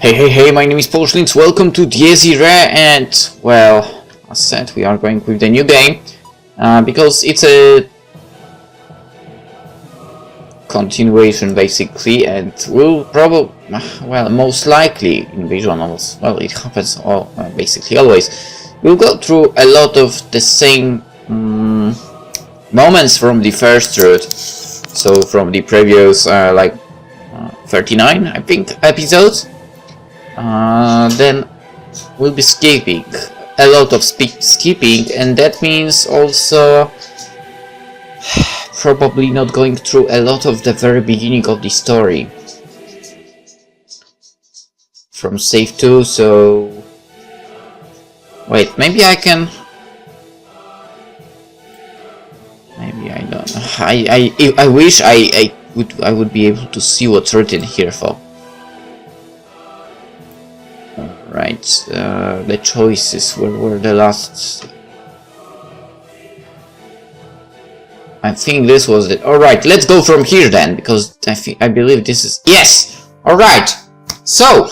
Hey, my name is PolishLynx, welcome to the irae, and, well, as said, we are going with the new game, because it's a continuation, basically, and we'll probably, well, most likely, in visual novels, well, it happens basically always, we'll go through a lot of the same moments from the first route, so from the previous, 39, I think, episodes. Then we'll be skipping a lot of skipping, and that means also probably not going through a lot of the very beginning of the story from save 2. So wait, maybe I can, maybe I don't know. I wish I would be able to see what's written here for. Right, the choices were the last. I think this was it. Alright, let's go from here then, because I believe this is... Yes! Alright! So,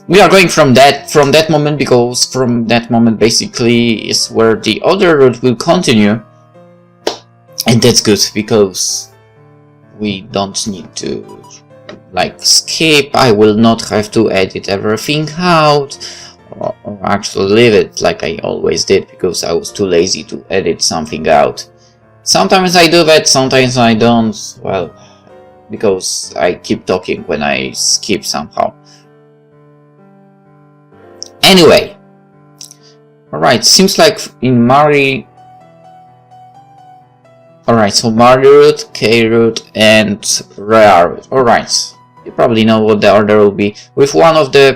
we are going from that moment, because from that moment basically is where the other route will continue. And that's good, because we don't need to skip. I will not have to edit everything out, or actually leave it like I always did, because I was too lazy to edit something out. Sometimes I do that, sometimes I don't, well, because I keep talking when I skip somehow. Anyway, alright, seems like in Mari... Alright, so Mari route, K route, and Irae route. Alright, you probably know what the order will be. With one of the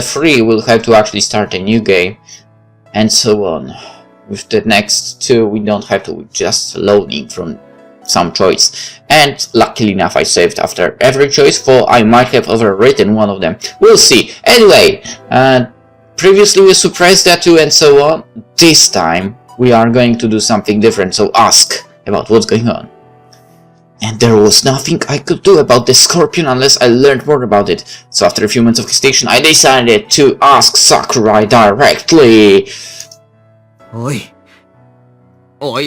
three, we'll have to actually start a new game, and so on. With the next two, we don't have to, just loading from some choice. And luckily enough, I saved after every choice, for I might have overwritten one of them. We'll see. Anyway, previously we suppressed that too, and so on. This time, we are going to do something different, so ask about what's going on. And there was nothing I could do about the scorpion unless I learned more about it. So after a few months of hesitation, I decided to ask Sakurai directly. Oi,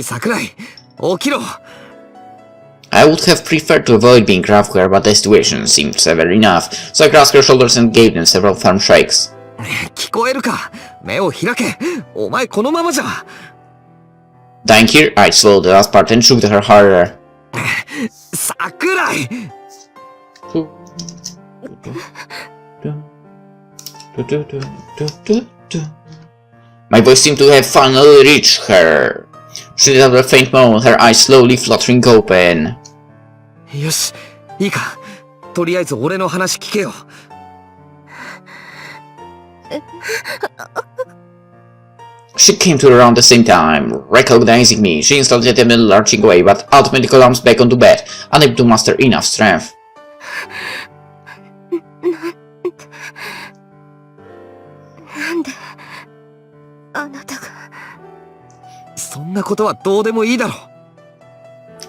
Sakurai, okiro. I would have preferred to avoid being rough here, but the situation seemed severe enough, so I grasped her shoulders and gave them several firm shakes. 聞こえるか? 目を開け. お前このままじゃ. Dying here, I swallowed the last part and shook her harder. Sakurai! My voice seemed to have finally reached her. She let out a faint moan, her eyes slowly fluttering open. よし、いいか。とりあえず俺の話聞けよ。She came to around the same time, recognizing me. She instantly attempted lurching away, but ultimately collapsed back onto bed, unable to muster enough strength. なんであなたがそんなことはどうでもいいだろ。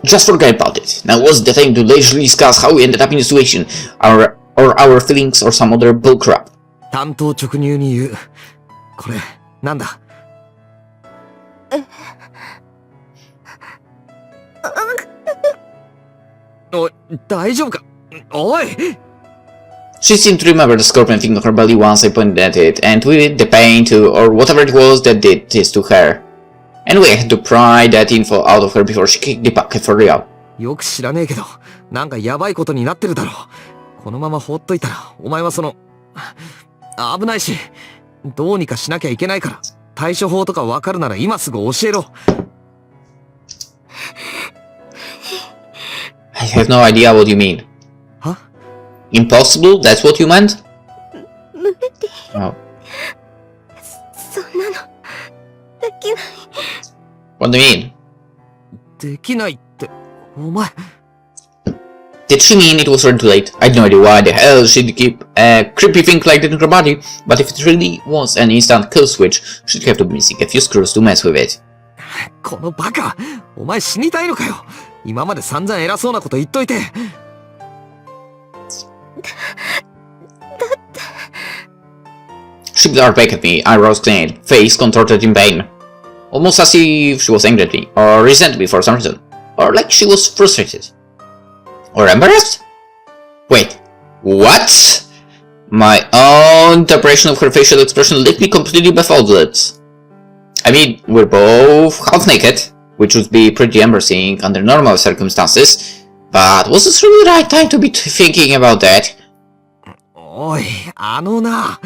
Just forget about it. Now was the time to leisurely discuss how we ended up in the situation, our feelings, or some other bullcrap. 単刀直入に言う。これ、なんだ? おい、大丈夫か? おい! She seemed to remember the scorpion thing on her belly once I pointed at it, and with it the pain too, or whatever it was that did this to her. Anyway, I had to pry that info out of her before she kicked the bucket for real. よく知らねえけど、なんかやばいことになってるだろ。このまま放っといたら、お前は危ないし、どうにかしなきゃいけないから、対処法とかわかるなら今すぐ教えろ。I have no idea what you mean. Huh? Impossible? That's what you meant? 無理。Oh. そんなのできない。What do you mean? できないって、お前。Did she mean it was already too late? I had no idea why the hell she'd keep a creepy thing like that in her body, but if it really was an instant kill switch, she'd have to be missing a few screws to mess with it. このバカ、お前死にたいのかよ。今まで散々偉そうなこと言っといて。だって She glared back at me, eyebrows clenched, face contorted in pain. Almost as if she was angry at me, or resented me for some reason. Or like she was frustrated. Or embarrassed? Wait, what? My own interpretation of her facial expression left me completely befuddled. I mean, we're both half naked, which would be pretty embarrassing under normal circumstances, but was this really the right time to be thinking about that? おい、な。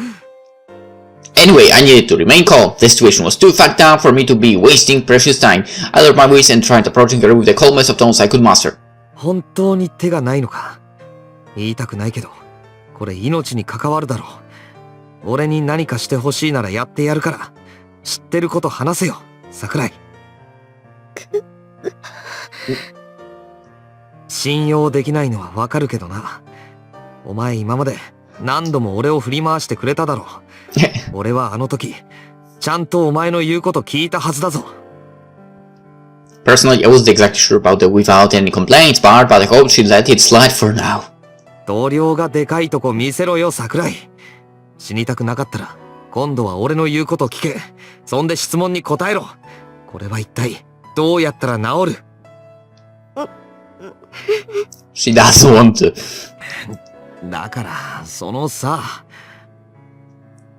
Anyway, I needed to remain calm. The situation was too fucked up for me to be wasting precious time. I lowered my voice and tried approaching her with the calmest of tones I could master. 本当に手がないのか。言いたくないけど、これ命に関わるだろう。俺に何かしてほしいならやってやるから、知ってること話せよ、桜井。信用できないのはわかるけどな。お前今まで何度も俺を振り回してくれただろう。俺はあの時、ちゃんとお前の言うこと聞いたはずだぞ。Personally, I wasn't exactly sure about the without any complaints part, but I hope she'd let it slide for now. 同僚がでかいとこ見せろよ、桜井。死にたくなかったら、今度は俺の言うこと聞け。そんで質問に答えろ。これは一体、どうやったら治る？ She doesn't want to. だから、そのさ。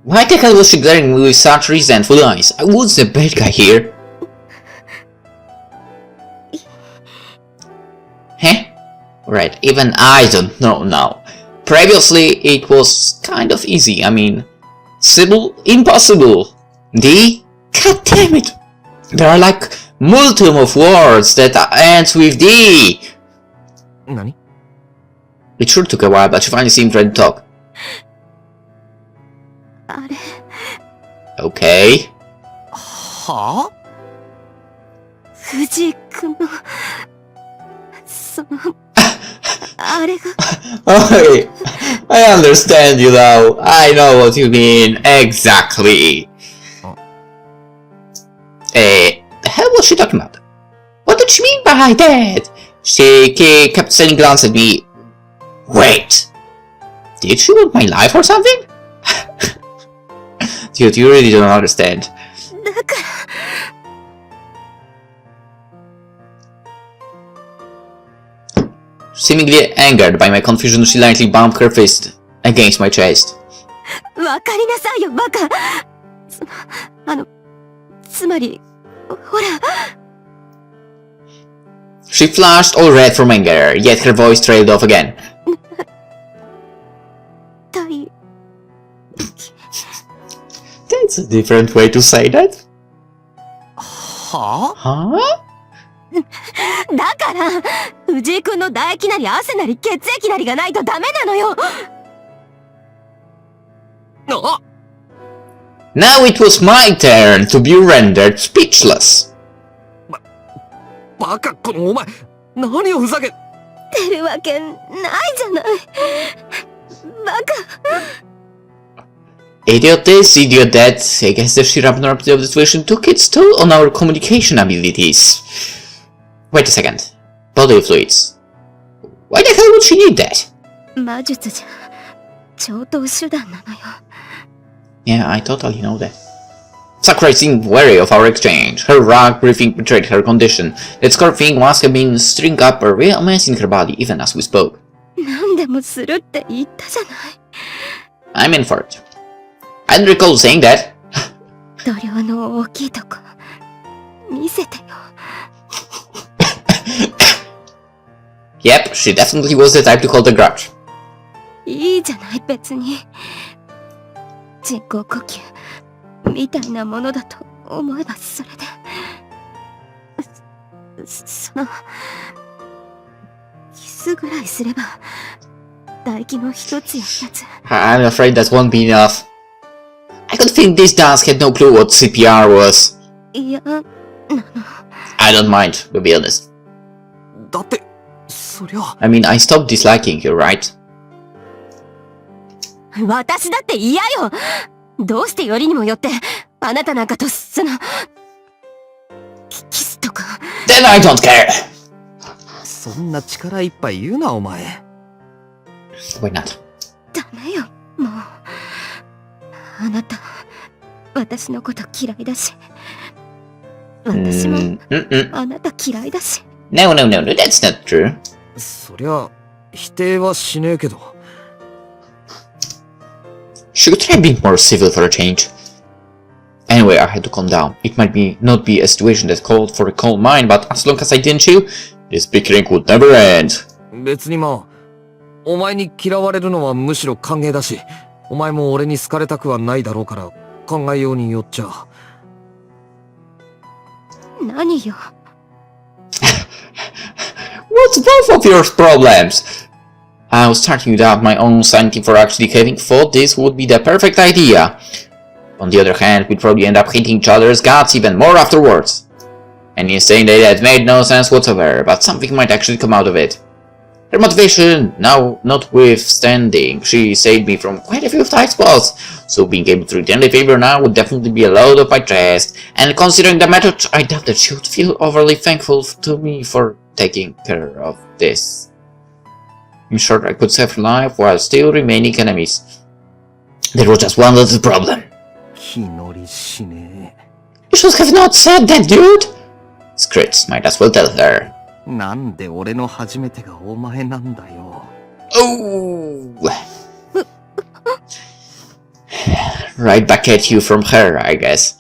Why the hell was she glaring at me with such resentful eyes? I was the bad guy here. Huh? Right, even I don't know now. Previously, it was kind of easy. I mean, simple, impossible. D? God damn it! There are like multiple of words that ends with D. 何? It sure took a while, but she finally seemed ready to talk. あれ Okay. はぁ？藤井君のそのあれが Okay, I understand you now. I know what you mean exactly. The hell was she talking about? What did she mean by that? She kept sending glances at me. Wait, did she want my life or something? Dude, you really don't understand. だから Seemingly angered by my confusion, she lightly bumped her fist against my chest. わかりなさいよバカつまりほら She flushed all red from anger, yet her voice trailed off again. 大 That's a different way to say that. はぁ？ Huh? だから藤井君の唾液なり汗なり血液なりがないとダメなのよあ！ Now it was my turn to be rendered speechless. バカこのお前、何をふざけ。出るわけないじゃないバカ Idiot this, idiot that. I guess the sheer abnormality of the situation took its toll on our communication abilities. Wait a second. Bodily fluids. Why the hell would she need that? 魔術じゃ超等手段なのよ Yeah, I totally know that. Sakurai seemed wary of our exchange. Her ragged breathing betrayed her condition. That scarf thing must have been stirring up a real mess in her body even as we spoke. 何でもするって言ったじゃない I'm in for it. I don't recall saying that. 度量の大きいとこ見せてよ Yep, she definitely was the type to hold a grudge. いいじゃない別に人工呼吸みたいなものだと思えばそれでそのキスぐらいすれば唾液の一つや二つ I'm afraid that won't be enough. I could think this dance had no clue what CPR was. いや I don't mind, to be honest. だって、そりゃ。I mean, I stopped disliking you, right? 私だって嫌よどうしてよりにもよってあなたなんかとそのキスとか Then I don't care! そんな力いっぱい言うなお前。 Why not? ダメよもうあなた、私のこと嫌いだし。私も、あなた嫌いだし。No, no, no, no, that's not true. そりゃ、否定はしねえけど。Should try being more civil for a change. Anyway, I had to calm down. It might not be a situation that called for a calm mind, but as long as I didn't chew, this bickering would never end. 別にまあ、お前に嫌われるのはむしろ歓迎だし、お前も俺に好かれたくはないだろうから、考えようによっちゃ。何よ。What's both of your problems? I was starting to doubt my own sanity for actually having thought this would be the perfect idea. On the other hand, we'd probably end up hating each other's guts even more afterwards. And in saying that it made no sense whatsoever, but something might actually come out of it. Her motivation, now notwithstanding, she saved me from quite a few tight spots, so being able to return the favor now would definitely be a load off my chest, and considering the method, I doubt that she would feel overly thankful to me for taking care of this. In short, I could save her life while still remaining enemies. There was just one little problem. You should have not said that, dude! Scripts might as well tell her. なんで俺の初めてがお前なんだよ。Oh! Right back at you from her, I guess.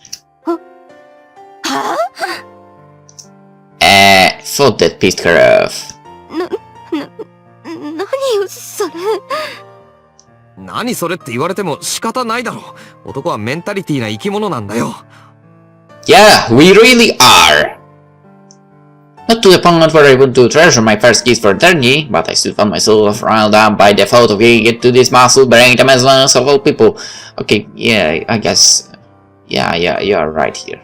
Thought that pissed her off. 何よ、それ。何それって言われても仕方ないだろ。男はメンタリティな生き物なんだよ。Yeah, we really are! Not to the point where I want to treasure my first kiss for eternity, but I still found myself riled up by the thought of giving it to this muscle-bearing Amazons of all people. Okay, yeah, I guess... Yeah, you are right here.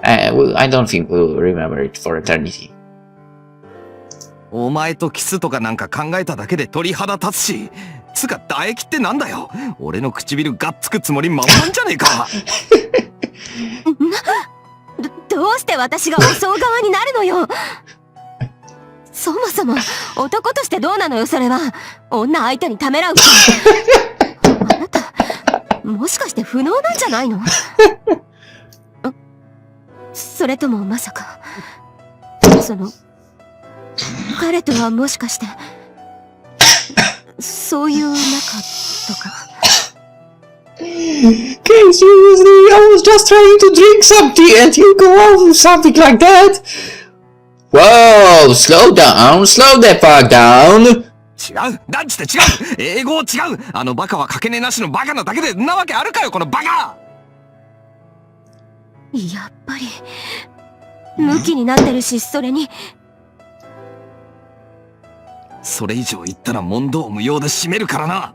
I don't think we'll remember it for eternity. お前とキスとかなんか考えただけで鳥肌立つし、つか唾液ってなんだよ。俺の唇がっつくつもりまんまんじゃねえか。どうして私が襲う側になるのよ。そもそも男としてどうなのよ、それは。女相手にためらう。あなたもしかして不能なんじゃないの？それともまさかその彼とはもしかしてそういう仲とか。Okay, seriously, I was just trying to drink something and you go off with something like that? Whoa, slow the fuck down! 違う、断じて違う、英語違う。あのバカはかけねなしのバカなだけでなわけあるかよ、このバカ。やっぱりムキになってるし、それにそれ以上言ったら問答無用で締めるからな。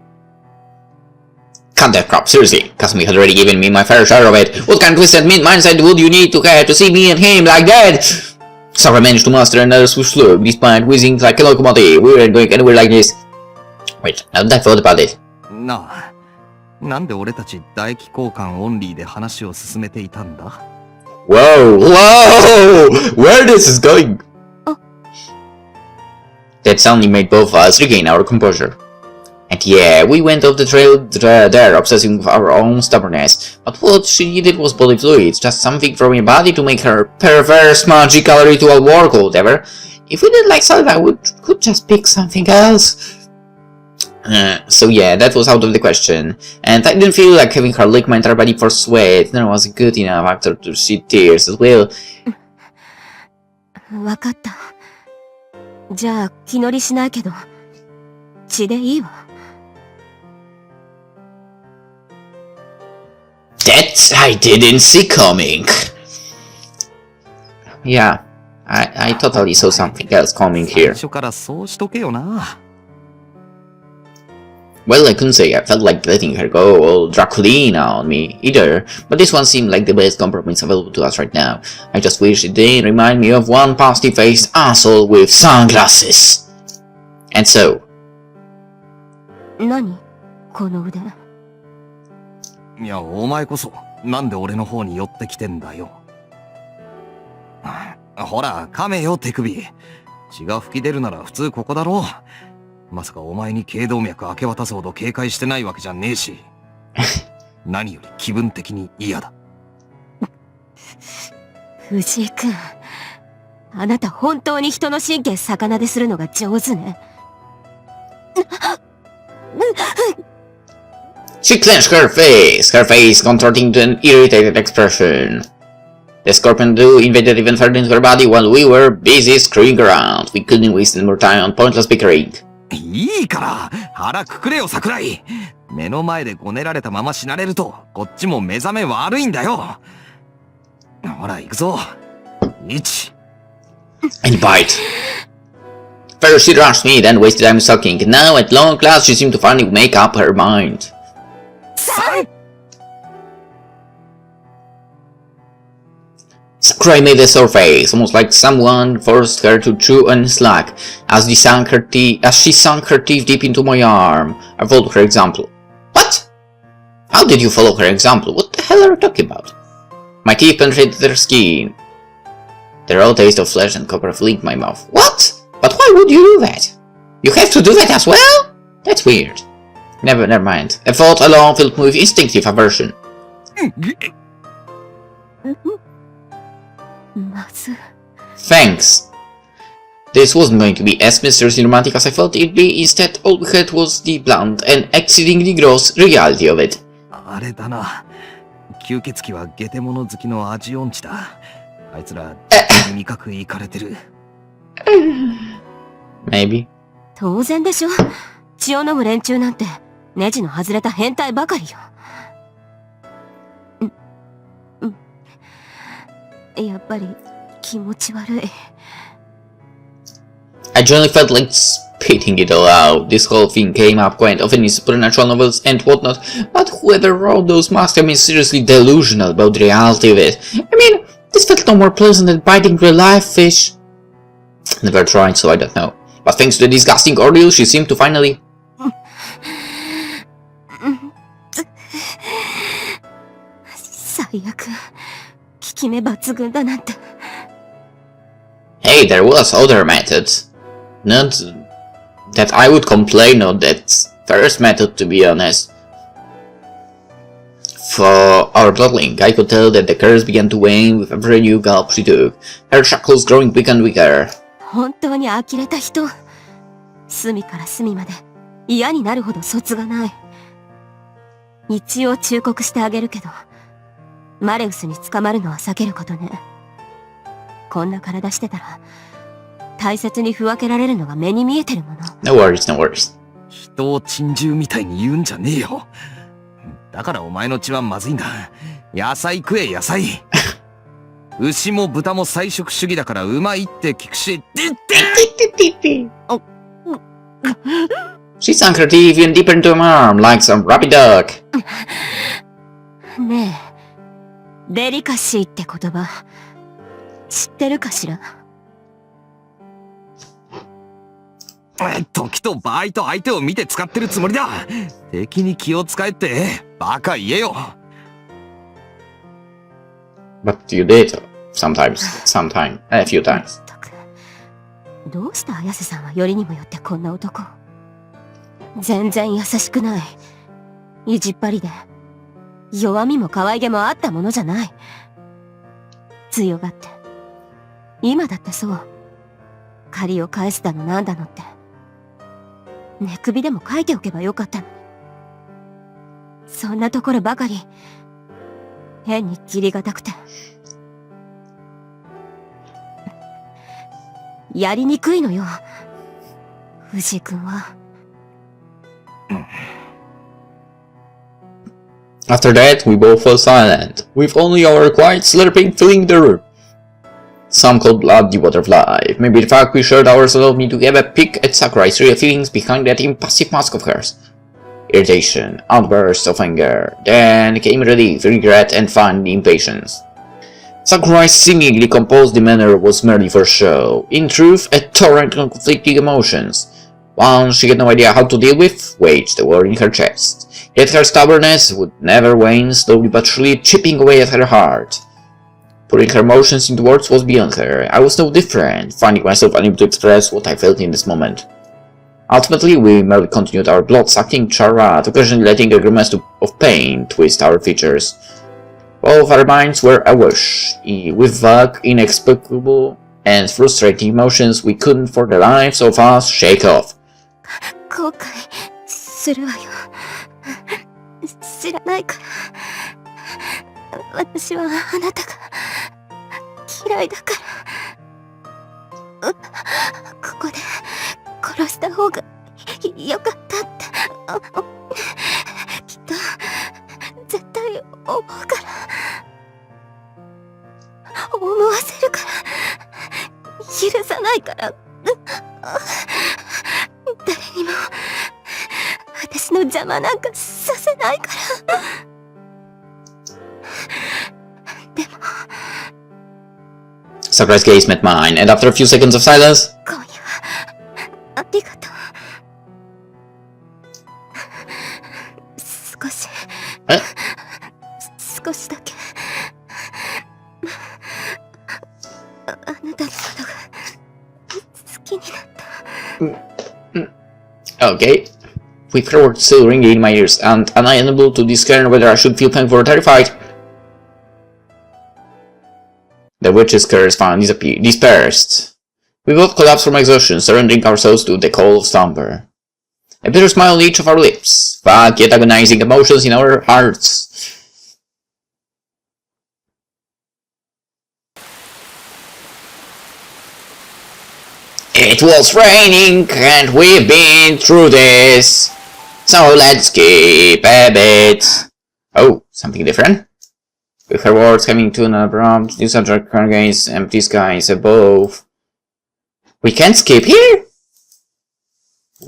Cut that crap, seriously. Kasumi has already given me my fair share of it. What kind of twisted mindset would you need to have to see me and him like that? Sarah managed to master another swoosh look, despite whizzing like a locomotive. We weren't going anywhere like this. Wait, now that I thought about it. なあ、なんで俺たち唾液交換オンリーで話を進めていたんだ？ Whoa! Where this is going? That suddenly made both of us regain our composure. And yeah, we went off the trail there, obsessing with our own stubbornness. But what she needed was body fluids, just something from your body to make her perverse magical ritual work or whatever. If we didn't like Zelda, we could just pick something else. So yeah, that was out of the question. And I didn't feel like having her lick my entire body for sweat. There was a good enough actor to shed tears as well. わかった。じゃあ気乗りしないけど血でいいわ。That I didn't see coming. Yeah, I totally saw something else coming here. 最初からそうしとけよな。Well, I couldn't say I felt like letting her go all Draculina on me either, but this one seemed like the best compromise available to us right now. I just wish it didn't remind me of one pasty-faced asshole with sunglasses. And so... 何？この腕。いや、お前こそ、なんで俺の方に寄ってきてんだよ。ほら、噛めよ、手首。血が吹き出るなら普通ここだろう。まさかお前に頸動脈明け渡すほど警戒してないわけじゃねえし。何より気分的に嫌だ。藤井君、あなた本当に人の神経逆なでするのが上手ね。She clenched her face contorting to an irritated expression. The scorpion dew invaded even further into her body while we were busy screwing around. We couldn't waste any more time on pointless bickering. いいから腹くくれよ桜井。目の前でごねられたまま死なれるとこっちも目覚め悪いんだよ。ほら行くぞ。1 And bite. First she rushed me, then wasted time sucking. Now at long last she seemed to finally make up her mind. 3 Sakurai made a sore face, almost like someone forced her to chew on slack, as she sunk her teeth deep into my arm. I followed her example. What? How did you follow her example? What the hell are you talking about? My teeth penetrated her skin. The raw taste of flesh and copper licked my mouth. What? But why would you do that? You have to do that as well? That's weird. Never mind. A thought alone filled me with instinctive aversion. まず。 Thanks. This wasn't going to be as mysteriously romantic as I thought it'd be. Instead, all we had was the blunt and exceedingly gross reality of it. あれだな。吸血鬼はゲテモノ好きの味音痴だ。あいつら味覚いかれてる。Maybe. 当然でしょ。血を飲む連中なんてネジの外れた変態ばかりよ。やっぱり気持ち悪い。I generally felt like spitting it all out. This whole thing came up quite often in supernatural novels and whatnot, but whoever wrote those must have been seriously delusional about the reality of it. I mean, this felt no more pleasant than biting real-life fish. Never tried, so I don't know. But thanks to the disgusting ordeal, she seemed to finally... 最悪。効き目抜群だなんて。Hey, there was other methods. Not that I would complain of that first method, to be honest. For our bloodling, I could tell that the curse began to wane with every new gulp she took, her shackles growing weaker and weaker. 本当に呆れた人。隅から隅まで嫌になるほど卒がない。一応忠告してあげるけど、マレウスに捕まるのは避けることね。こんな体してたら、大切にふわけられるのが目に見えてるもの。No worries, no worries. 人を珍獣みたいに言うんじゃねえよ。だからお前の血はまずいんだ。野菜食え野菜。牛も豚も菜食主義だからうまいって聞くし。She sunk her teeth even deeper into my arm like some rabid duck. ねえ。デリカシーって言葉、知ってるかしら？時と場合と相手を見て使ってるつもりだ。敵に気を使えってバカ言えよ。But you did sometimes, a few times. どうして綾瀬さんはよりにもよってこんな男？全然優しくない。意地っ張りで。弱みも可愛げもあったものじゃない。強がって。今だってそう。借りを返すだのなんだのって。寝首でも書いておけばよかったのに。そんなところばかり、変に義理がたくて。やりにくいのよ。藤井君は。After that, we both fell silent, with only our quiet slurping filling the room. Some called blood the water of life. Maybe the fact we shared ours allowed me to have a peek at Sakurai's real feelings behind that impassive mask of hers. Irritation, outbursts of anger, then came relief, regret, and finally impatience. Sakurai's seemingly composed demeanor was merely for show. In truth, a torrent of conflicting emotions. One she had no idea how to deal with waged a war in her chest. Yet her stubbornness would never wane, slowly but surely chipping away at her heart. Putting her emotions into words was beyond her. I was no different, finding myself unable to express what I felt in this moment. Ultimately, we merely continued our blood-sucking charade, occasionally letting a grimace of pain twist our features. Both our minds were awash, with vague, inexplicable, and frustrating emotions we couldn't for the lives of us shake off. 後悔するわよ。知らないから。私はあなたが嫌いだから。ここで殺した方がよかったって。きっと絶対思うから。思わせるから。許さないから。誰にも私の邪魔なんかさせないから。でも Sakura's gaze met mine, and after a few seconds of silence, 今夜はありがとう。少しだけあなたのことが好きになった。Okay. With her words still ringing in my ears, and unable to discern whether I should feel thankful or terrified, the witch's curse finally dispersed. We both collapsed from exhaustion, surrendering ourselves to the call of slumber. A bitter smile on each of our lips, vague yet agonizing emotions in our hearts. It was raining, and we've been through this. So let's skip a bit. Oh, something different? With her words coming to an abrupt, new subject against empty skies above. We can't skip here?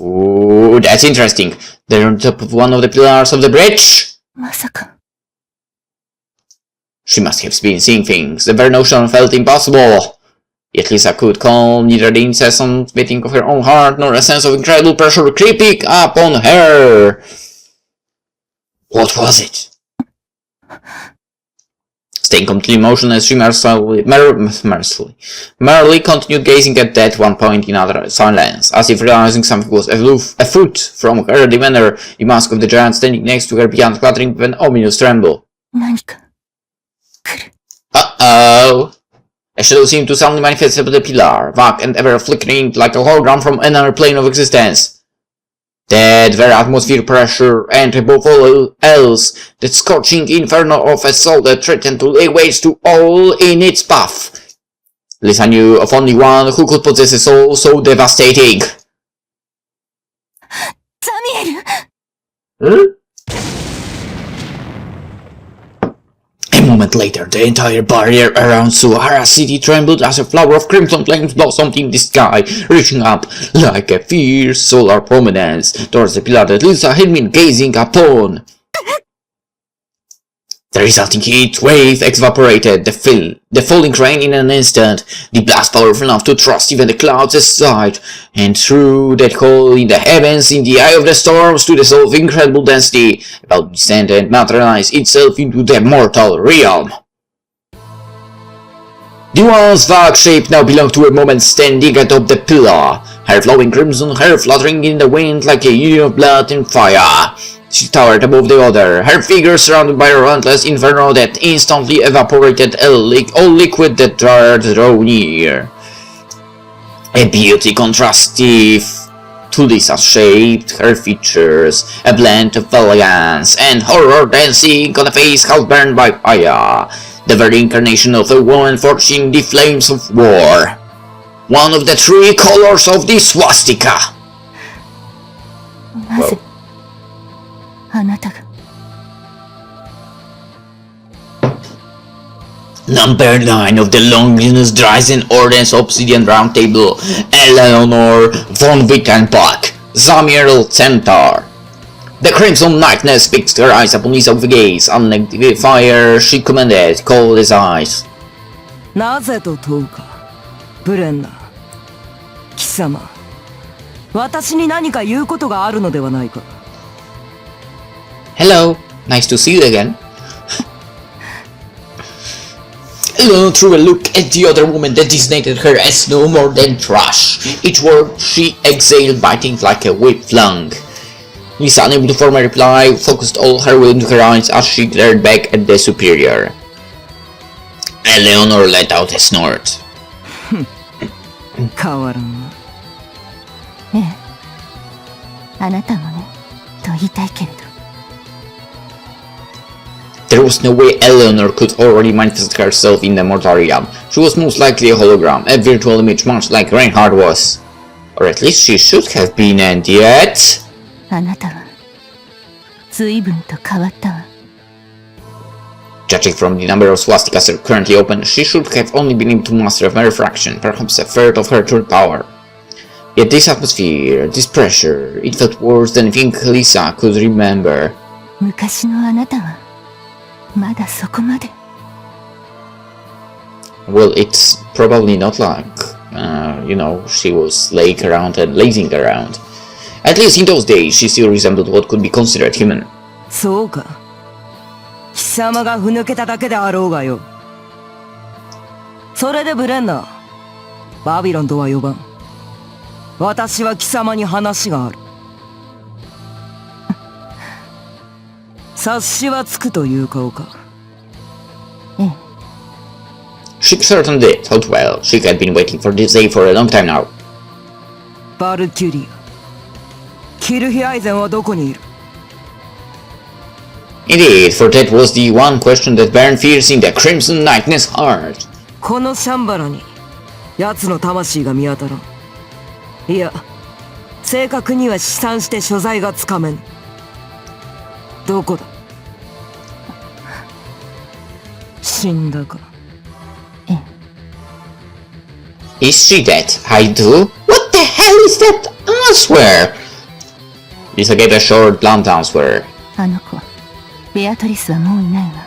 Ooh, that's interesting. They're on top of one of the pillars of the bridge. まさか She must have been seeing things. The very notion felt impossible. Yet Lisa could calm neither the incessant beating of her own heart nor a sense of incredible pressure creeping upon her. What was it? Staying completely motionless, she merely continued gazing at that one point in utter silence, as if realizing something was afoot from her demeanor. The mask of the giant standing next to her began fluttering with an ominous tremble. 何か来る。 Uh-oh! A shadow seemed to suddenly manifest above the pillar, vague and ever flickering like a hologram from another plane of existence. That very atmosphere pressure, and above all else, that scorching inferno of a soul that threatened to lay waste to all in its path. Lisa knew of only one who could possess a soul so devastating. ザミエル Huh? A moment later, the entire barrier around Suhara City trembled as a flower of crimson flames blossomed in the sky, reaching up like a fierce solar prominence towards the pillar that Lisa had been gazing upon. The resulting heat wave evaporated the falling rain in an instant, the blast powerful enough to thrust even the clouds aside, and through that hole in the heavens, in the eye of the storm, stood a soul of incredible density, about to descend and materialize itself into the mortal realm. The once vague shape now belonged to a woman standing atop the pillar, her flowing crimson hair fluttering in the wind like a union of blood and fire. She towered above the other, her figure surrounded by a relentless inferno that instantly evaporated all liquid that dared draw near. A beauty contrastive to Lisa's shape, her features, a blend of elegance and horror dancing on a face half burned by fire, the very incarnation of a woman forging the flames of war. One of the three colors of the swastika. なぜあなたが Number 9 of the Longinus Dryzen Orden's Obsidian Round Table, Eleanor von Wittenbach, Zamiel Centaur. The crimson nightness fixed her eyes upon Lisa with a gaze, unlike the fire she commanded, cold as ice. なぜと問うか、ブレンナー。貴様、私に何か言うことがあるのではないか。Hello, nice to see you again. Eleanor threw a look at the other woman that designated her as no more than trash. Each word she exhaled biting like a whip flung. Lisa, unable to form a reply, focused all her will into her eyes as she glared back at the superior. Eleanor let out a snort. 変わらんな。ええ。あなたもね、と言いたいけれど。There was no way Eleanor could already manifest herself in the mortarium. She was most likely a hologram, a virtual image much like Reinhardt was. Or at least she should have been, and yet... あなたは、随分と変わったわ。Judging from the number of swastikas currently open, she should have only been able to master a mere fraction, perhaps a third of her true power. Yet this atmosphere, this pressure, it felt worse than anything Lisa could remember. 昔のあなたは、まだそこまで。Well, it's probably not like, she was laying around and lazing around. At least in those days, she still resembled what could be considered human. そうか。貴様がふぬけただけであろうがよ。それでブレンナー、バビロンとは呼ばん。私は貴様に話がある。察しはつくという顔か。ええ。 She certainly did, thought well. She had been waiting for this day for a long time now. バルキュリア。キルヒアイゼンはどこにいる？ Indeed, for that was the one question that burned fierce in the Crimson Knight's heart. このシャンバラに奴の魂が見当たらん。いや、正確には試算して所在がつかめん。どこだ？死んだか？ Is she dead? I do? What the hell is that answer? Lisa gave a short, blunt answer. あの子、ベアトリスはもういないわ。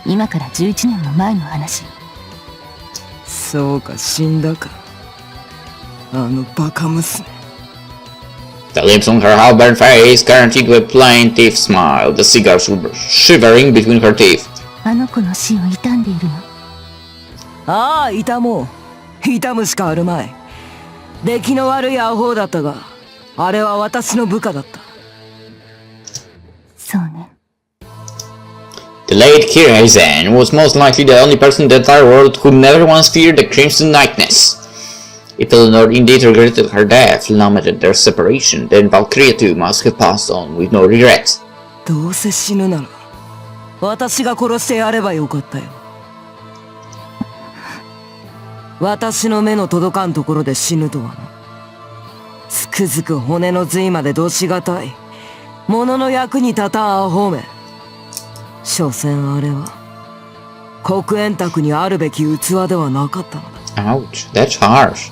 今から11年も前の話。そうか、死んだか。あのバカ娘。The lips on her half-burned face turned into a plaintive smile, the cigar shivering between her teeth. あの子の死を悼んでいるの。ああ、痛もう。痛むしかあるまい。出来の悪いアホだったが、あれは私の部下だった。そうね。The late Kiraizen was most likely the only person in the entire world who never once feared the Crimson Knightness. If Eleanor indeed regretted her death, lamented their separation, then Valkyria too must have passed on with no regret. どうせ死ぬなら、私が殺してやればよかったよ。私の目の届かんところで死ぬとはな。つくづく骨の髄までどしがたい。物の役に立たんアホめ。所詮あれは黒煙卓にあるべき器ではなかったのだ。Ouch, that's harsh.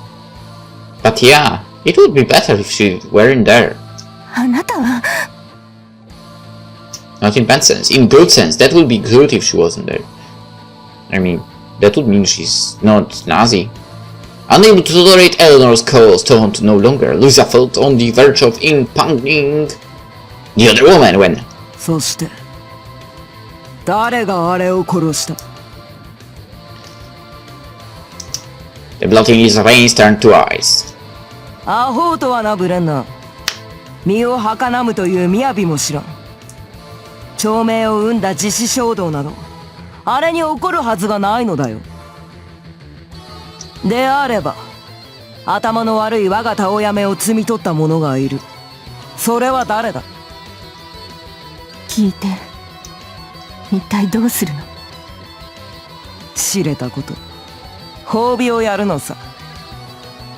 But yeah, it would be better if she weren't there. あなたは。 Not in bad sense, in good sense, that would be good if she wasn't there. I mean, that would mean she's not Nazi. Unable to tolerate Eleanor's cold taunt no longer, Lisa felt on the verge of impugning the other woman when... そして誰があれを殺した？ The blood in his veins turned to ice. アホとはな、ブレンナー。身を儚むという雅も知らん。長命を生んだ自死衝動などあれに起こるはずがないのだよ。であれば頭の悪い我がたおやめを摘み取った者がいる。それは誰だ？聞いて。一体どうするの？知れたこと。褒美をやるのさ。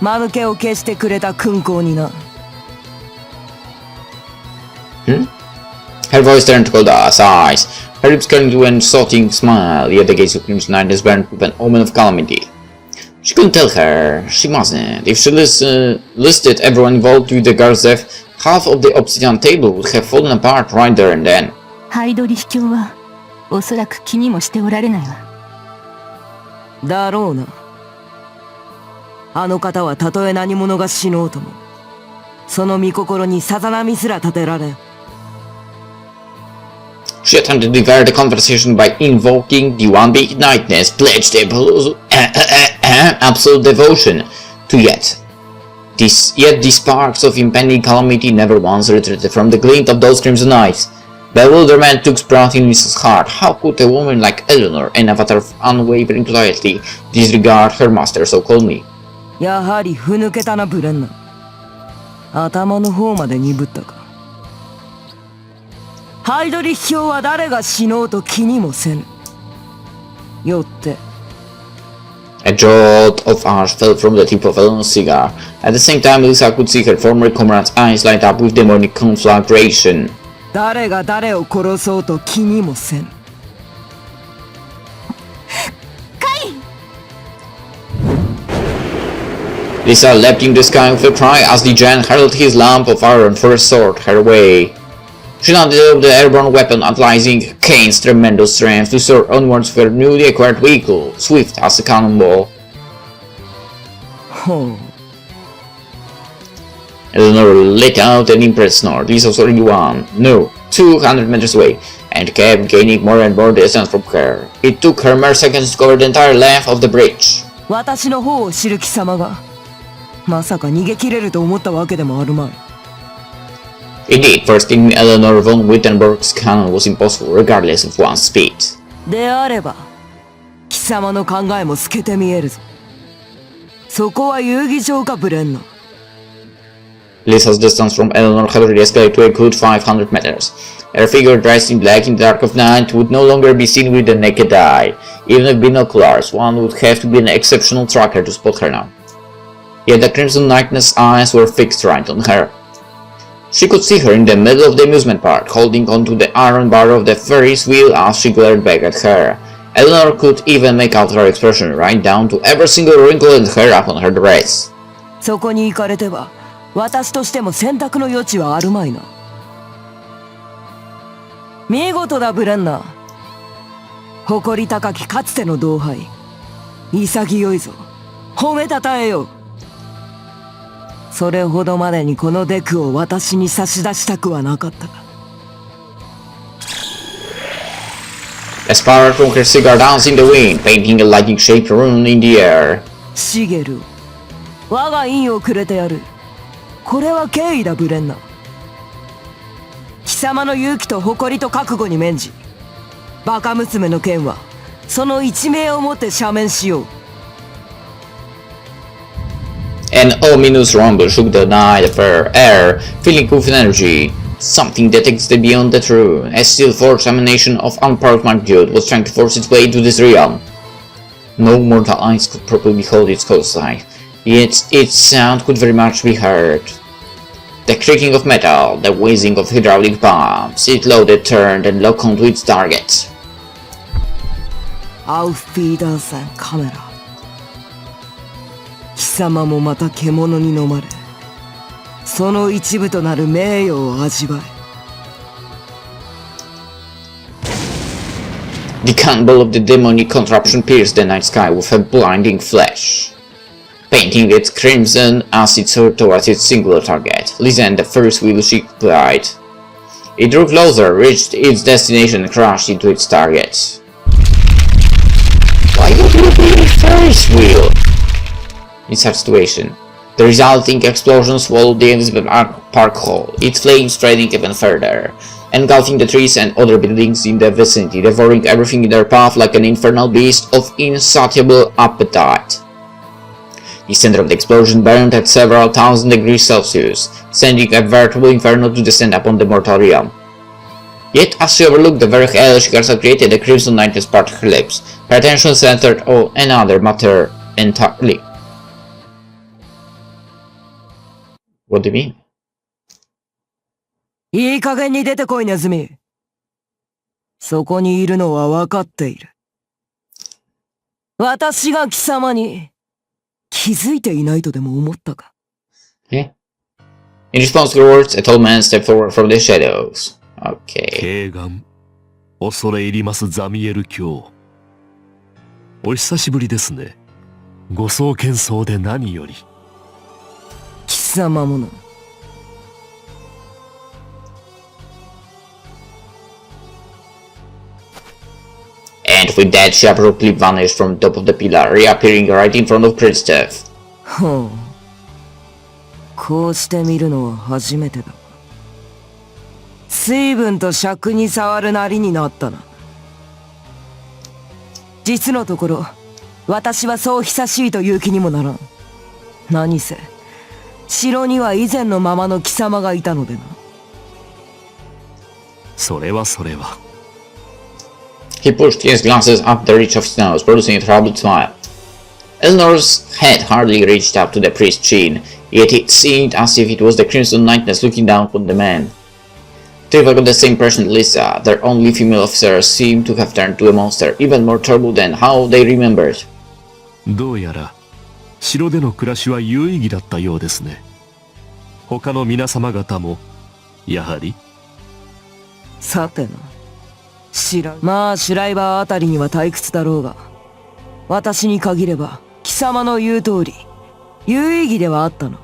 間抜けを消してくれた勲功にな。Her voice turned to cold eyes, her lips curling to an insulting smile, yet the gaze of Crimson Knight's burned with an omen of calamity. She couldn't tell her, she mustn't. If she listed everyone involved with the guard's death, half of the obsidian table would have fallen apart right there and then. ハイドリ秘境はおそらく気にもしておられないわ。だろうな。あの方はたとえ何者が死のうとも、その御心にさざ波すら立てられん。She attempted to divert the conversation by invoking the one big nightness, pledged absolute devotion to yet the sparks of impending calamity never once retreated from the glint of those crimson eyes. Bewilderment took sprout in Lisa's heart. How could a woman like Eleanor, an avatar of unwavering loyalty, disregard her master so calmly? やはりふぬけたなブレンナ。頭の方まで鈍ったか。ハイドリッヒョウは誰が死のうと気にもせぬ。よって。A jolt of ash fell from the tip of Eleanor's cigar. At the same time, Lisa could see her former comrade's eyes light up with demonic conflagration. 誰が誰を殺そうと気にもせぬ。Lisa leapt in the sky with a cry as the giant hurled his lump of iron for a sword her way. She now developed the airborne weapon, utilizing Kane's tremendous strength to soar onwards with her newly acquired vehicle, swift as a cannonball. Eleanor let out an impressed snort. Lisa was already 200 meters away, and kept gaining more and more distance from her. It took her mere seconds to cover the entire length of the bridge. 私の方を知る貴様が、まさか逃げ切れると思ったわけでもあるまい。Indeed, firsting Eleanor von Wittenberg's cannon was impossible, regardless of one's speed. であれば、貴様の考えも透けて見えるぞ。そこは遊戯場かブレンナ。Lisa's distance from Eleanor had already escalated to a good 500 meters. Her figure dressed in black in the dark of night would no longer be seen with the naked eye. Even with binoculars, one would have to be an exceptional tracker to spot her now. Yet the Crimson Knight's eyes were fixed right on her. She could see her in the middle of the amusement park, holding onto the iron bar of the Ferris wheel as she glared back at her. Eleanor could even make out her expression right down to every single wrinkle and hair upon her dress. そこに行かれては、私としても選択の余地はあるまいな。見事だブレンナ。誇り高きかつての同輩。潔いぞ。褒めたたえよう。それほどまでにこのデクを私に差し出したくはなかったが。A spark from her cigar danced in the wind, painting a lightning-shaped rune in the air. シゲル、我が印をくれてやる。これは敬意だブレンナ。貴様の勇気と誇りと覚悟に免じ、バカ娘の剣はその一命をもって赦免しよう。An ominous rumble shook the night of her air, filling with energy. Something that existed beyond the rune, a steel-forged emanation of unparalleled magnitude, was trying to force its way into this realm. No mortal eyes could properly behold its coastline, yet its sound could very much be heard. The creaking of metal, the whizzing of hydraulic pumps, it loaded, turned, and locked onto its target. Auf Wiedersehen, カメラ。貴様もまた獣に飲まれ、その一部となる名誉を味わえ。The cannonball of the demonic contraption pierced the night sky with a blinding flash, painting it crimson as it soared towards its singular target. Lisa and the first wheel she plied. It drew closer, reached its destination, and crashed into its target. Why would you be a Ferris wheel in such situation? The resulting explosion swallowed the amusement park hall, its flames spreading even further, engulfing the trees and other buildings in the vicinity, devouring everything in their path like an infernal beast of insatiable appetite. The center of the explosion burned at several thousand degrees Celsius, sending a veritable inferno to descend upon the mortal realm. Yet, as she overlooked the very hell she herself created, the Crimson Knightess parted her lips. Her attention centered on another matter entirely. What do you mean? いい加減に出てこいネズミ。そこにいるのは分かっている。私が貴様に気づいていないとでも思ったか。Yeah. In response to the words, a tall man stepped forward from the shadows. Okay. 慶願、恐れ入りますザミエル卿。お久しぶりですね。ご創建僧で何より。貴様もの。With that, she abruptly vanished from the top of the pillar, reappearing right in front of Kristoff. ほう。こうして見るのは初めてだ。水分と尺に触るなりになったな。実のところ、私はそう久しいという気にもならん。何せ、城には以前のままの貴様がいたのでな。それはそれは。He pushed his glasses up the ridge of his nose, producing a troubled smile. Eleanor's head hardly reached up to the priest's chin, yet it seemed as if it was the Crimson Knightness looking down upon the man. Triva got the same impression as Lisa. Their only female officer seemed to have turned to a monster, even more terrible than how they remembered. どうやら城での暮らしは有意義だったようですね。他の皆様方もやはり。さてな。まあシュライバーあたりには退屈だろうが、私に限れば貴様の言う通り有意義ではあったな。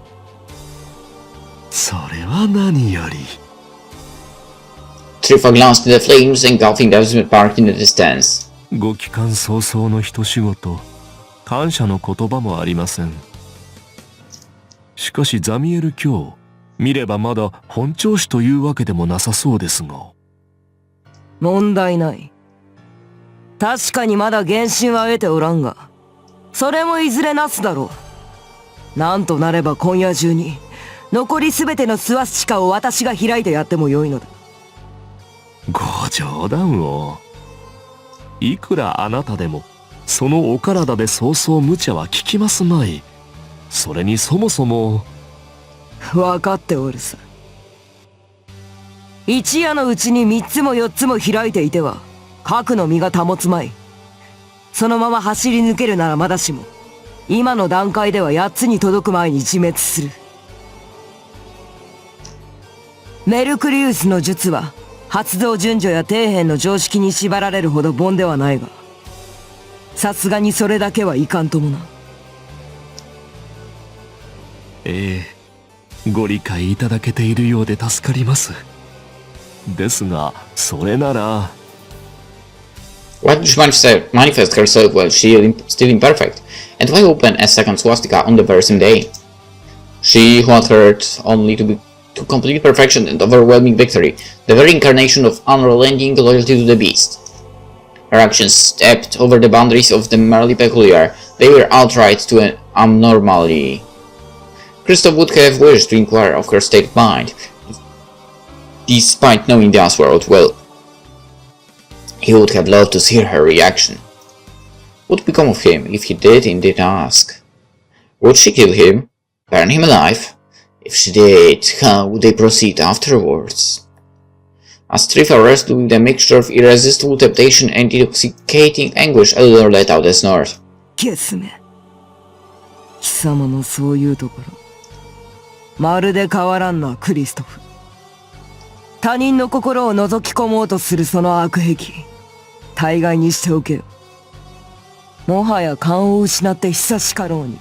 それは何より。Trifa glanced at the flames engulfing the amusement park in the distance. ご帰還早々の一仕事、感謝の言葉もありません。しかしザミエル卿、見ればまだ本調子というわけでもなさそうですが。問題ない。確かにまだ原神は得ておらんが、それもいずれなすだろう。なんとなれば今夜中に残りすべてのスワスチカを私が開いてやってもよいのだ。ご冗談を。いくらあなたでもそのお体でそうそう無茶は聞きますまい。それにそもそも。分かっておるさ。一夜のうちに3つも4つも開いていては核の身が保つまい。そのまま走り抜けるならまだしも、今の段階では8つに届く前に自滅する。メルクリウスの術は発動順序や底辺の常識に縛られるほど凡ではないが、さすがにそれだけはいかんともな。ご理解いただけているようで助かります。ですが、それなら。Why did she manifest herself while still imperfect? And why open a second swastika on the very same day? She who had heard only to complete perfection and overwhelming victory, the very incarnation of unrelenting loyalty to the beast. Her actions stepped over the boundaries of the merely peculiar. They were outright to an abnormality. Kristoff would have wished to inquire of her state of mind, despite knowing the answer out well. He would have loved to see her reaction. What would become of him if he did indeed ask? Would she kill him? Burn him alive? If she did, how would they proceed afterwards? As Trifa wrestled with a mixture of irresistible temptation and intoxicating anguish, Eleanor let out a snort. ゲスめ。貴様のそういうところ、まるで変わらんな、クリストフ。他人の心を覗き込もうとするその悪癖、大概にしておけよ。もはや勘を失って久しかろうに。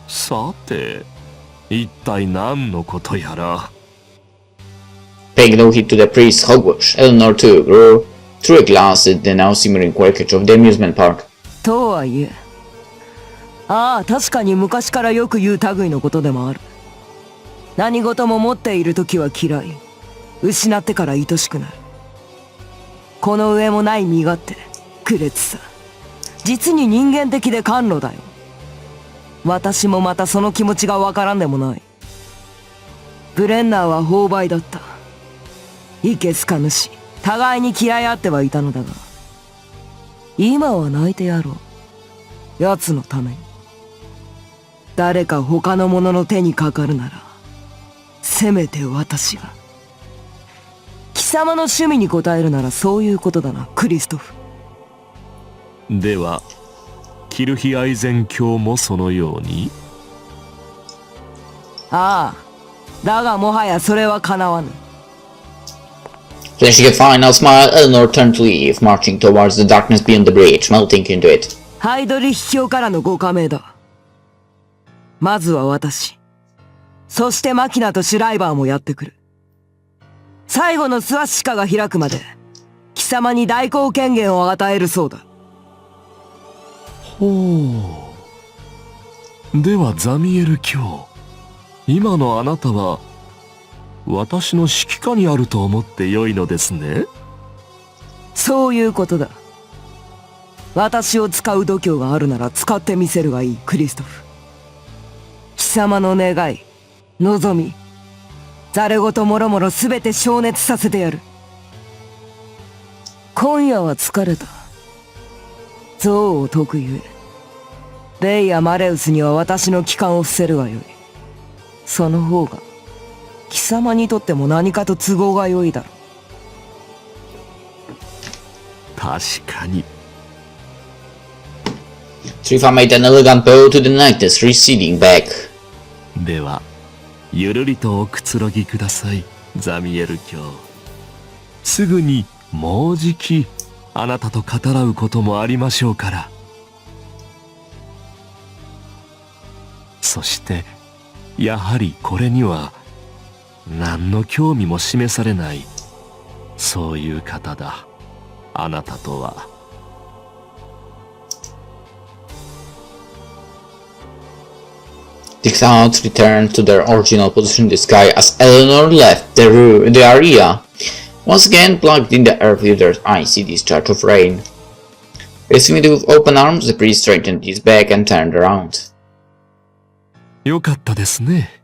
さて、一体何のことやら。Paying no heed to the priest's hogwash, Eleanor too grew through a glance at the now simmering wreckage of the amusement park. とはいえ、ああ、確かに昔からよく言う類のことでもある。何事も持っている時は嫌い、失ってから愛しくなる。この上もない身勝手、苦烈さ、実に人間的で甘露だよ。私もまたその気持ちがわからんでもない。ブレンナーは勾配だった。いけすかぬし、互いに嫌い合ってはいたのだが、今は泣いてやろう。奴のために。誰か他の者の手にかかるなら、せめて私が。貴様の趣味に応えるならそういうことだな、クリストフ。では、キルヒアイゼン卿もそのように？ああ、だがもはやそれは叶わぬ。Flashing a final smile, Eleanor turned to leave, marching towards the darkness beyond the bridge, melting into it. ハイドリヒ卿からのご加盟だ。まずは私。そしてマキナとシュライバーもやってくる。最後のスワッシカが開くまで、貴様に代行権限を与えるそうだ。ほう。ではザミエル卿、今のあなたは私の指揮下にあると思ってよいのですね。そういうことだ。私を使う度胸があるなら使ってみせるがいい、クリストフ。貴様の願い、望み、ざれごともろもろすべて消滅させてやる。今夜は疲れた。憎悪を解くゆえ、レイやマレウスには私の帰還を伏せるがよい。その方が貴様にとっても何かと都合が良いだろう。確かに。Trifa made an elegant bow to the knights, receding back. ではゆるりとおくつろぎください、ザミエル卿。すぐにもうじきあなたと語らうこともありましょうから。そしてやはりこれには何の興味も示されない、そういう方だ、あなたとは。The clouds returned to their original position in the sky as Eleanor left the area. Once again plugged in the earth with their icy discharge of rain. Receiving it with open arms, the priest straightened his back and turned around. よかったですね。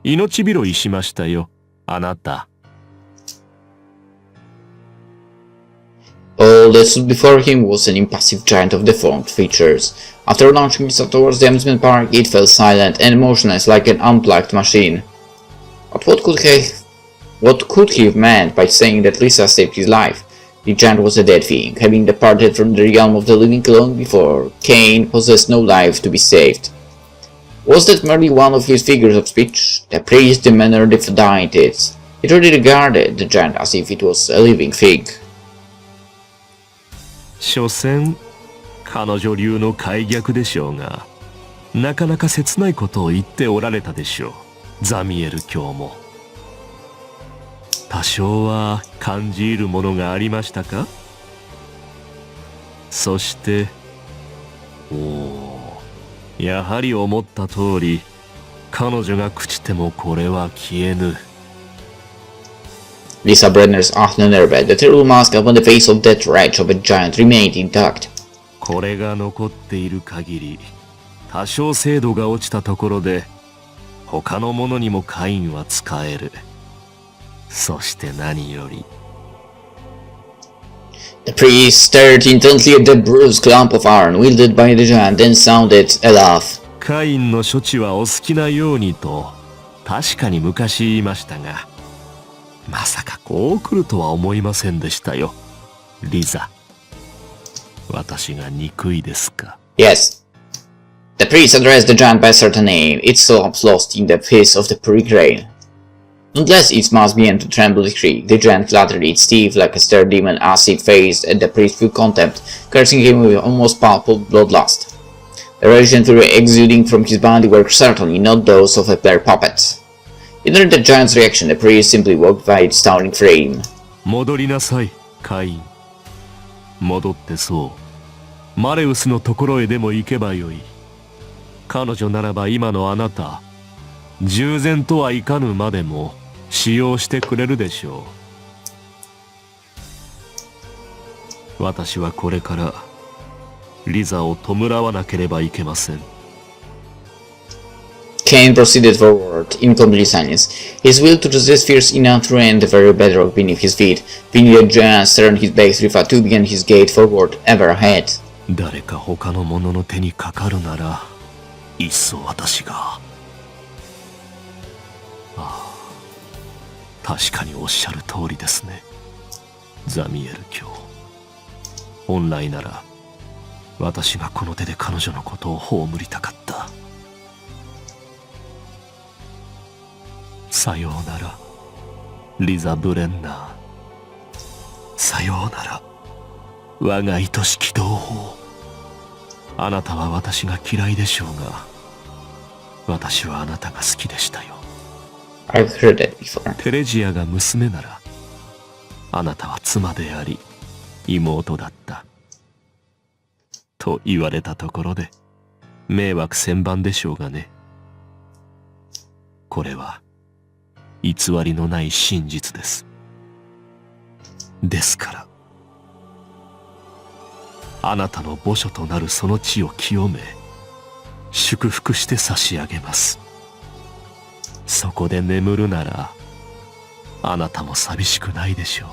命拾いしましたよ、あなた。All that stood before him was an impassive giant of deformed features. After launching himself towards the amusement park, it fell silent and motionless like an unplugged machine. But what could he have meant by saying that Lisa saved his life? The giant was a dead being, having departed from the realm of the living long before Cain possessed no life to be saved. Was that merely one of his figures of speech? The priest, the manner, the deities. He truly regarded the giant as if it was a living thing. 所詮彼女流の改逆でしょうが、なかなか切ないことを言っておられたでしょう、ザミエル卿も。多少は感じ入るものがありましたか？そしてやはり思った通り、彼女が朽ちてもこれは消えぬ。Lisa Brenner's art unnerved. The terrible mask upon the face of that wretch of a giant remained intact. これが残っている限り、多少精度が落ちたところで他のものにもカインは使える。そして何より。The priest stared intently at the bruised clump of iron wielded by the giant, then sounded a laugh. カインの処置はお好きなようにと確かに昔言いましたが、まさかこう来るとは思いませんでしたよ、リザ。私が憎いですか？ Yes. The priest addressed the giant by a certain name, its sobs lost in the face of the pre-grain. Unless its mask began to tremble with shriek, the giant clattered its teeth like a star demon as it faced at the priest with contempt, cursing him with almost palpable bloodlust. The rage and fury exuding from his body were certainly not those of a bare puppet. Ignoring the giant's reaction, the priest simply walked by its towering frame. 戻りなさい、カイン。戻ってそう。マレウスのところへでも行けばよい。彼女ならば今のあなた、従前とはいかぬまでも使用してくれるでしょう。私はこれからリザを弔わなければいけません。Cain proceeded forward in complete silence, his will to resist fierce enough to rend the very bedrock beneath his feet. Beneath the giant turned his back, Trifa too began his gait forward, ever ahead. 誰か他の者の手にかかるなら、いっそ私が。確かにおっしゃる通りですね、ザミエル卿。本来なら私がこの手で彼女のことを葬りたかった。さようならリザ・ブレンナー。さようなら我が愛しき同胞。あなたは私が嫌いでしょうが、私はあなたが好きでしたよ。I've heard that before. テレジアが娘ならあなたは妻であり、妹だった。と言われたところで、迷惑千番でしょうがね。これは、偽りのない真実です。ですから、あなたの墓所となるその地を清め、祝福して差し上げます。そこで眠るなら、あなたも寂しくないでしょう。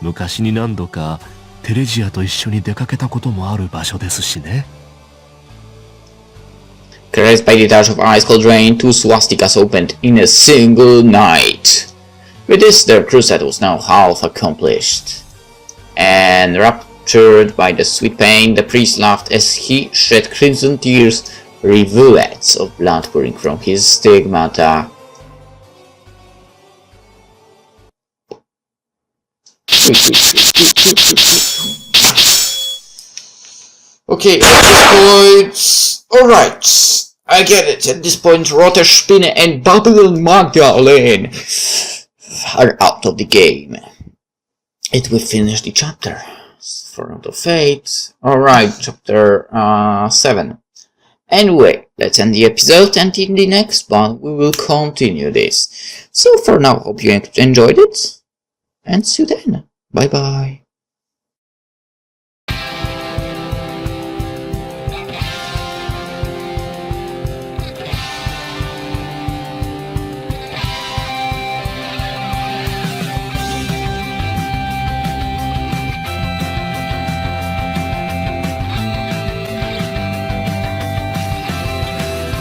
昔に何度かテレジアと一緒に出かけたこともある場所ですしね。Caressed by the touch of ice cold rain, 2 swastikas opened in a single night. With this, their crusade was now half accomplished. And raptured by the sweet pain, the priest laughed as he shed crimson tears, rivulets of blood pouring from his stigmata. Okay, at this point... Alright, I get it. At this point, Rotter Spinne and Babylon Magdalene are out of the game. It will finish the chapter. Front of Fate. Alright, chapter 7. Anyway, let's end the episode, and in the next one we will continue this. So for now, hope you enjoyed it, and see you then. Bye bye.